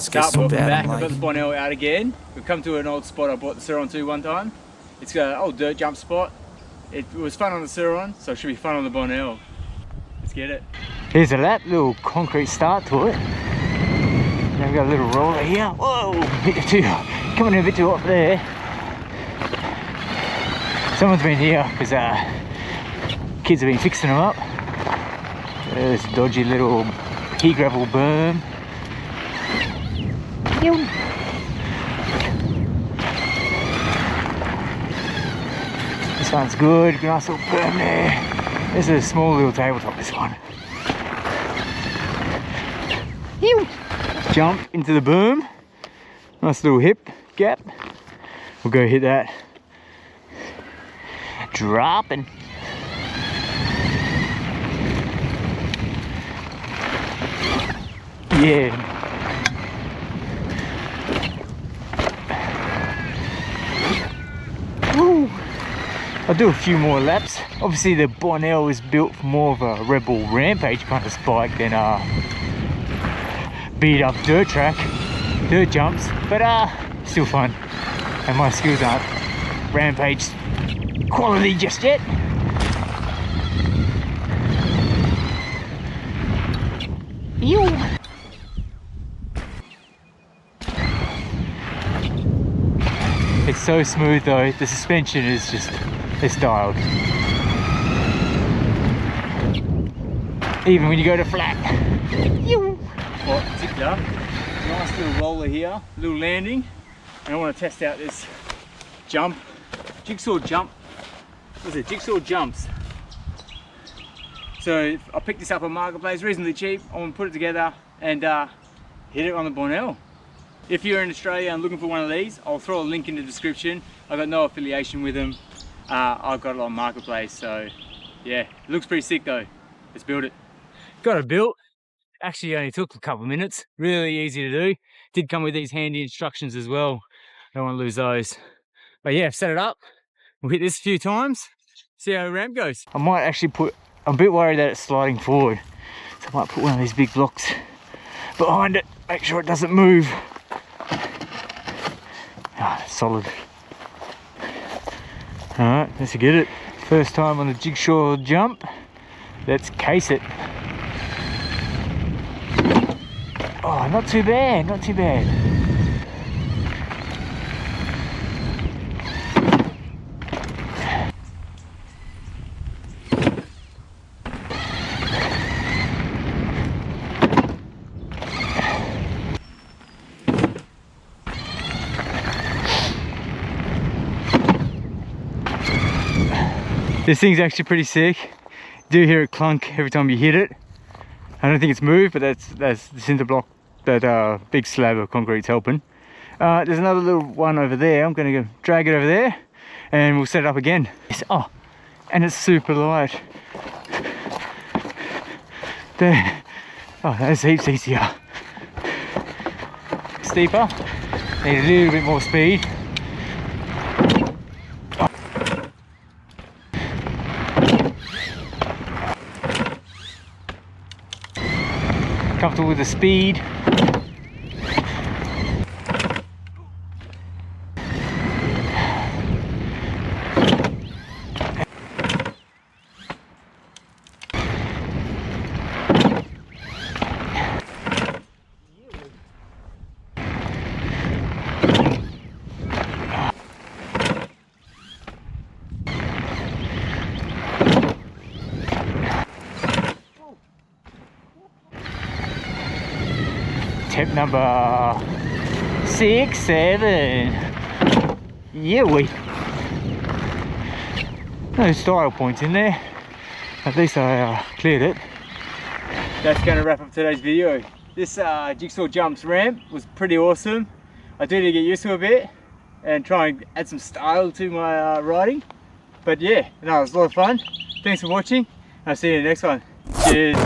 fast, gets so bad. Back. I've got the Bonnell out again. We've come to an old spot I bought the Ciron to one time. It's an old dirt jump spot. It was fun on the Ciron, so it should be fun on the Bonnell. Let's get it. Here's a lap, little concrete start to it. Now we've got a little roller here. Whoa, coming in a bit too hot there. Someone's been here because kids have been fixing them up. There's a dodgy little pea gravel berm. This one's good, nice little berm there. This is a small little tabletop, this one. Jump into the berm. Nice little hip gap. We'll go hit that. Dropping. Yeah. Woo. I'll do a few more laps. Obviously the Bonnell is built for more of a rebel rampage kind of spike than a beat up dirt jumps, but still fun. And my skills aren't rampage quality just yet. Ew. It's so smooth though, the suspension is just, it's dialed. Even when you go to flat. Ew. Spot, particular. Nice little roller here, little landing. And I want to test out this jump, jigsaw jump. What is it? Jigsaw jumps. So I picked this up on Marketplace, reasonably cheap. I want to put it together and hit it on the Bonnell. If you're in Australia and looking for one of these, I'll throw a link in the description. I've got no affiliation with them. I've got it on Marketplace, so yeah, it looks pretty sick though. Let's build it. Got it built. Actually only took a couple of minutes. Really easy to do. Did come with these handy instructions as well. Don't want to lose those. But yeah, set it up. We'll hit this a few times, see how the ramp goes. I might actually I'm a bit worried that it's sliding forward. So I might put one of these big blocks behind it, make sure it doesn't move. That's solid. All right, let's get it. First time on the jigsaw jump. Let's case it. Oh, not too bad, not too bad. This thing's actually pretty sick. You do hear it clunk every time you hit it. I don't think it's moved, but that's the cinder block, that big slab of concrete's helping. There's another little one over there. I'm gonna go drag it over there and we'll set it up again. Oh, and it's super light. There. Oh, that's heaps easier. Steeper. Need a little bit more speed. Comfortable with the speed. Tip number 6, 7. Yeah, no style points in there. At least I cleared it. That's going to wrap up today's video. This jigsaw jumps ramp was pretty awesome. I do need to get used to it a bit and try and add some style to my riding. But yeah, no, it was a lot of fun. Thanks for watching. I'll see you in the next one. Cheers.